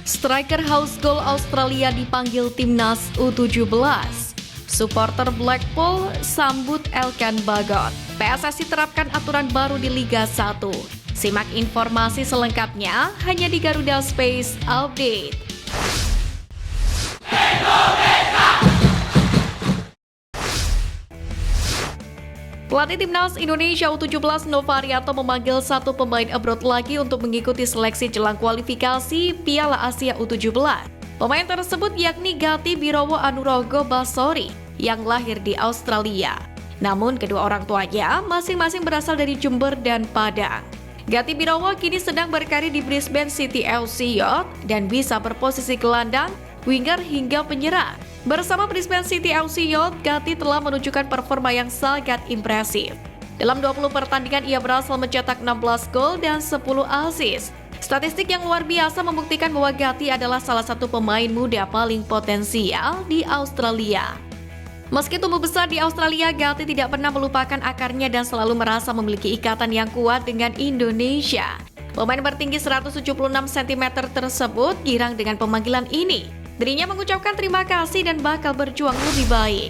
Striker House Goal Australia dipanggil timnas U17. Supporter Blackpool sambut Elkan Bagot. PSSI terapkan aturan baru di Liga 1. Simak informasi selengkapnya hanya di Garuda Space Update. Pelatih Timnas Indonesia U17 Novarianto memanggil satu pemain abroad lagi untuk mengikuti seleksi jelang kualifikasi Piala Asia U17. Pemain tersebut yakni Gati Birowo Anurogo Basori yang lahir di Australia. Namun kedua orang tuanya masing-masing berasal dari Jember dan Padang. Gati Birowo kini sedang berkarir di Brisbane City FC Yacht dan bisa berposisi gelandang, winger hingga penyerang. Bersama Brisbane City FC Yacht, Gati telah menunjukkan performa yang sangat impresif. Dalam 20 pertandingan ia berhasil mencetak 16 gol dan 10 assist. Statistik yang luar biasa membuktikan bahwa Gati adalah salah satu pemain muda paling potensial di Australia. Meski tumbuh besar di Australia, Gati tidak pernah melupakan akarnya dan selalu merasa memiliki ikatan yang kuat dengan Indonesia. Pemain bertinggi 176 cm tersebut girang dengan pemanggilan ini. Dirinya mengucapkan terima kasih dan bakal berjuang lebih baik.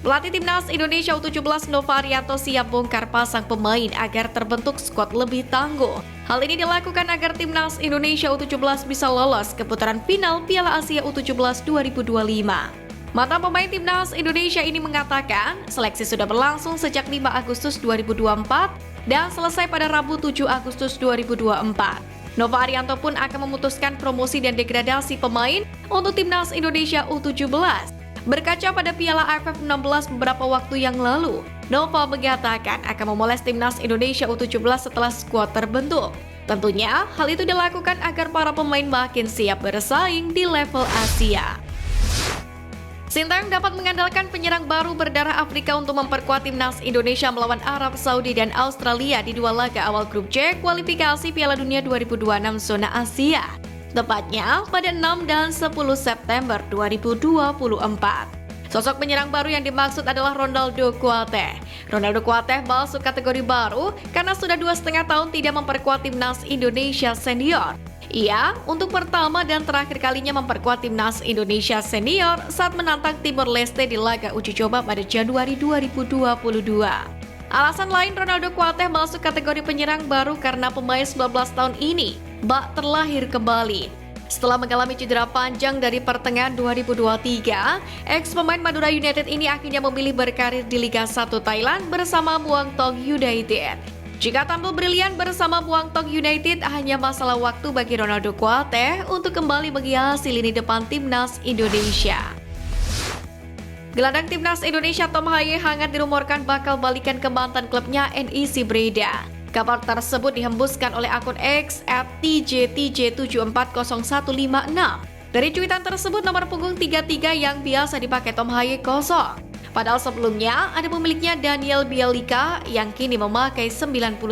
Pelatih Timnas Indonesia U17 Novarianto siap bongkar pasang pemain agar terbentuk skuad lebih tangguh. Hal ini dilakukan agar Timnas Indonesia U17 bisa lolos ke putaran final Piala Asia U17 2025. Mantan pemain Timnas Indonesia ini mengatakan, seleksi sudah berlangsung sejak 5 Agustus 2024 dan selesai pada Rabu 7 Agustus 2024. Novarianto pun akan memutuskan promosi dan degradasi pemain untuk Timnas Indonesia U17. Berkaca pada Piala AFF 16 beberapa waktu yang lalu, Nova mengatakan akan memoles Timnas Indonesia U17 setelah skuad terbentuk. Tentunya, hal itu dilakukan agar para pemain makin siap bersaing di level Asia. Sintayong dapat mengandalkan penyerang baru berdarah Afrika untuk memperkuat Timnas Indonesia melawan Arab Saudi dan Australia di dua laga awal grup C kualifikasi Piala Dunia 2026 zona Asia. Tepatnya pada 6 dan 10 September 2024. Sosok penyerang baru yang dimaksud adalah Ronaldo Kuate. Ronaldo Kuate masuk kategori baru karena sudah 2,5 tahun tidak memperkuat Timnas Indonesia Senior. Ia untuk pertama dan terakhir kalinya memperkuat Timnas Indonesia Senior saat menantang Timor Leste di laga uji coba pada Januari 2022. Alasan lain Ronaldo Kuate masuk kategori penyerang baru karena pemain 19 tahun ini bak terlahir kembali. Setelah mengalami cedera panjang dari pertengahan 2023, ex-pemain Madura United ini akhirnya memilih berkarir di Liga 1 Thailand bersama Muang Thong United. Jika tampil brilian bersama Muang Thong United, hanya masalah waktu bagi Ronaldo Kuate untuk kembali menghiasi lini depan Timnas Indonesia. Gelandang Timnas Indonesia Tom Haye hangat dirumorkan bakal balikan ke mantan klubnya NEC Breda. Kabar tersebut dihembuskan oleh akun X @tjtj740156. Dari cuitan tersebut, nomor punggung 33 yang biasa dipakai Tom Haye kosong. Padahal sebelumnya ada pemiliknya Daniel Bielika yang kini memakai 99.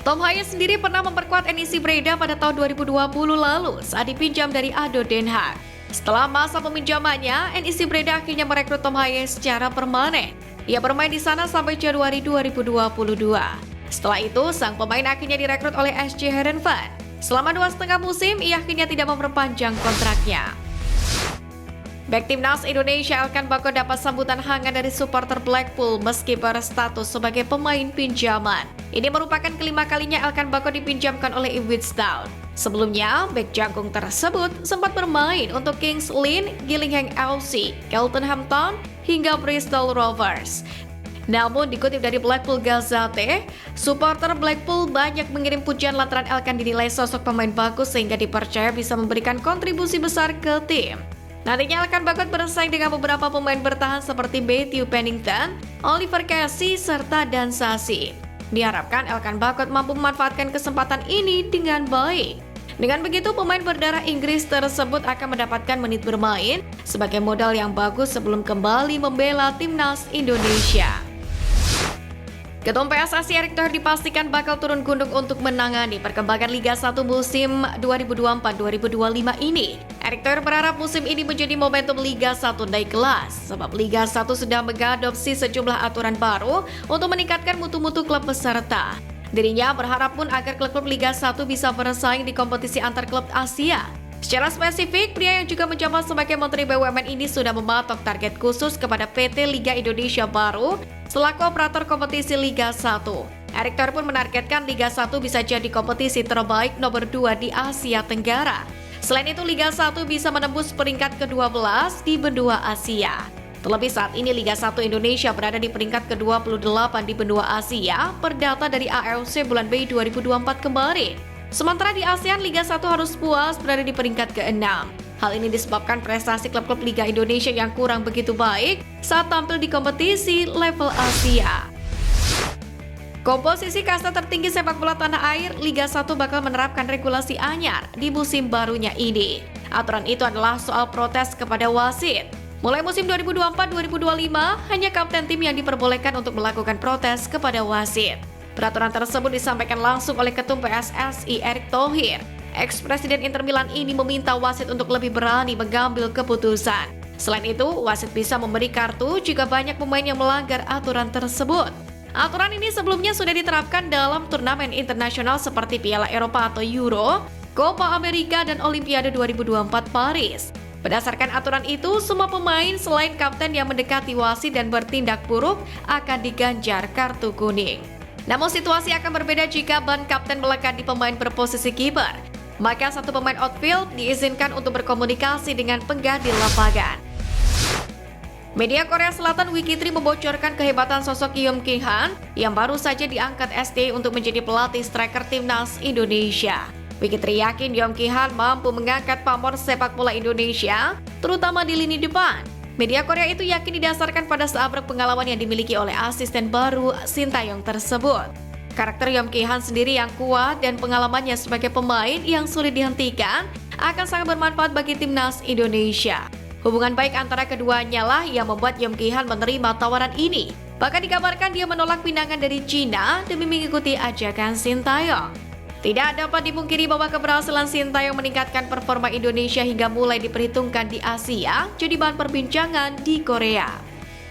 Tom Haye sendiri pernah memperkuat NEC Breda pada tahun 2020 lalu saat dipinjam dari ADO Den Haag. Setelah masa peminjamannya, NEC Breda akhirnya merekrut Tom Haye secara permanen. Ia bermain di sana sampai Januari 2022. Setelah itu, sang pemain akhirnya direkrut oleh SC Heerenveen. Selama 2,5 musim, ia akhirnya tidak memperpanjang kontraknya. Bek Timnas Indonesia Elkan Bagot dapat sambutan hangat dari supporter Blackpool meski berstatus sebagai pemain pinjaman. Ini merupakan kelima kalinya Elkan Bagot dipinjamkan oleh Ipswich Town. Sebelumnya, bek jangkung tersebut sempat bermain untuk Kings Lynn, Gillingham FC, Cheltenham hingga Bristol Rovers. Namun dikutip dari Blackpool Gazette, supporter Blackpool banyak mengirim pujian lantaran Elkan dinilai sosok pemain bagus sehingga dipercaya bisa memberikan kontribusi besar ke tim. Nantinya Elkan Bagot bersaing dengan beberapa pemain bertahan seperti Matthew Pennington, Oliver Casey, serta Dan Sasi. Diharapkan Elkan Bagot mampu memanfaatkan kesempatan ini dengan baik. Dengan begitu, pemain berdarah Inggris tersebut akan mendapatkan menit bermain sebagai modal yang bagus sebelum kembali membela Timnas Indonesia. Ketum PSSI Erick Thohir dipastikan bakal turun gunung untuk menangani perkembangan Liga 1 musim 2024-2025 ini. Erick Thohir berharap musim ini menjadi momentum Liga 1 naik kelas, sebab Liga 1 sudah mengadopsi sejumlah aturan baru untuk meningkatkan mutu-mutu klub peserta. Dirinya berharap pun agar klub-klub Liga 1 bisa bersaing di kompetisi antar klub Asia. Secara spesifik, pria yang juga menjabat sebagai Menteri BUMN ini sudah mematok target khusus kepada PT Liga Indonesia Baru selaku operator kompetisi Liga 1. Erick Thohir pun menargetkan Liga 1 bisa jadi kompetisi terbaik nomor 2 di Asia Tenggara. Selain itu, Liga 1 bisa menembus peringkat ke-12 di benua Asia. Terlebih saat ini Liga 1 Indonesia berada di peringkat ke-28 di benua Asia per data dari AFC bulan Mei 2024 kemarin. Sementara di ASEAN, Liga 1 harus puas berada di peringkat ke-6. Hal ini disebabkan prestasi klub-klub Liga Indonesia yang kurang begitu baik saat tampil di kompetisi level Asia. Komposisi kasta tertinggi sepak bola tanah air, Liga 1 bakal menerapkan regulasi anyar di musim barunya ini. Aturan itu adalah soal protes kepada wasit. Mulai musim 2024-2025, hanya kapten tim yang diperbolehkan untuk melakukan protes kepada wasit. Peraturan tersebut disampaikan langsung oleh Ketum PSSI Erick Thohir. Ex-presiden Inter Milan ini meminta wasit untuk lebih berani mengambil keputusan. Selain itu, wasit bisa memberi kartu jika banyak pemain yang melanggar aturan tersebut. Aturan ini sebelumnya sudah diterapkan dalam turnamen internasional seperti Piala Eropa atau Euro, Copa America, dan Olimpiade 2024 Paris. Berdasarkan aturan itu, semua pemain selain kapten yang mendekati wasit dan bertindak buruk akan diganjar kartu kuning. Namun situasi akan berbeda jika ban kapten melekat di pemain berposisi kiper. Maka satu pemain outfield diizinkan untuk berkomunikasi dengan pengganti lapangan. Media Korea Selatan Wiki3 membocorkan kehebatan sosok Yeom Ki-han yang baru saja diangkat ST untuk menjadi pelatih striker timnas Indonesia. Wiki3 yakin Yeom Ki-han mampu mengangkat pamor sepak bola Indonesia, terutama di lini depan. Media Korea itu yakin didasarkan pada seabrek pengalaman yang dimiliki oleh asisten baru Shin Tae-yong tersebut. Karakter Yeom Ki-han sendiri yang kuat dan pengalamannya sebagai pemain yang sulit dihentikan akan sangat bermanfaat bagi timnas Indonesia. Hubungan baik antara keduanya lah yang membuat Yeom Ki-han menerima tawaran ini. Bahkan dikabarkan dia menolak pinangan dari Cina demi mengikuti ajakan Shin Tae-yong. Tidak dapat dipungkiri bahwa keberhasilan Shin Tae-yong meningkatkan performa Indonesia hingga mulai diperhitungkan di Asia jadi bahan perbincangan di Korea.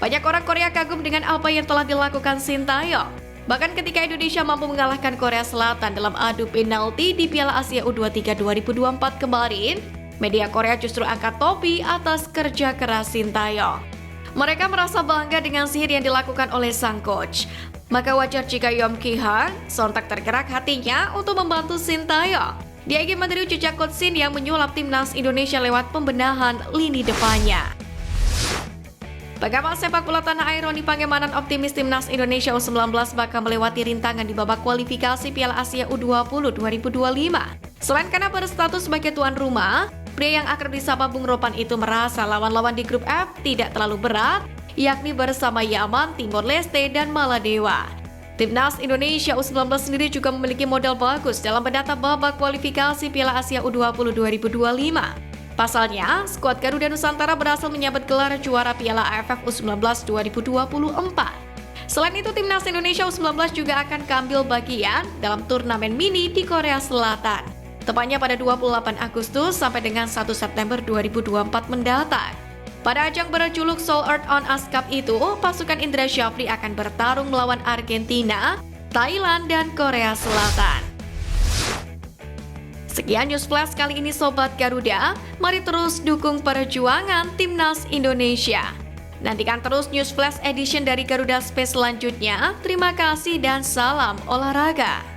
Banyak orang Korea kagum dengan apa yang telah dilakukan Shin Tae-yong. Bahkan ketika Indonesia mampu mengalahkan Korea Selatan dalam adu penalti di Piala Asia U23 2024 kemarin, media Korea justru angkat topi atas kerja keras Shin Tae-yong. Mereka merasa bangga dengan sihir yang dilakukan oleh sang coach. Maka wajar jika Yeom Ki-han sontak tergerak hatinya untuk membantu Shin Tae-yong. Dia ingin meniru jejak coach Shin yang menyulap timnas Indonesia lewat pembenahan lini depannya. Pengamat sepak bola tanah air Roni Pangemanan optimis timnas Indonesia U19 bakal melewati rintangan di babak kualifikasi Piala Asia U20 2025. Selain karena berstatus sebagai tuan rumah, pria yang akrab disapa Bung Ropan itu merasa lawan-lawan di grup F tidak terlalu berat, yakni bersama Yaman, Timor Leste, dan Maladewa. Timnas Indonesia U19 sendiri juga memiliki modal bagus dalam menata babak kualifikasi Piala Asia U20 2025. Pasalnya, skuad Garuda Nusantara berhasil menyabet gelar juara Piala AFF U19 2024. Selain itu, Timnas Indonesia U19 juga akan ambil bagian dalam turnamen mini di Korea Selatan. Tepatnya pada 28 Agustus sampai dengan 1 September 2024 mendatang. Pada ajang berjuluk Seoul Earth on Ice Cup itu, pasukan Indra Syafri akan bertarung melawan Argentina, Thailand, dan Korea Selatan. Sekian News Flash kali ini Sobat Garuda, mari terus dukung perjuangan Timnas Indonesia. Nantikan terus News Flash Edition dari Garuda Space selanjutnya. Terima kasih dan salam olahraga.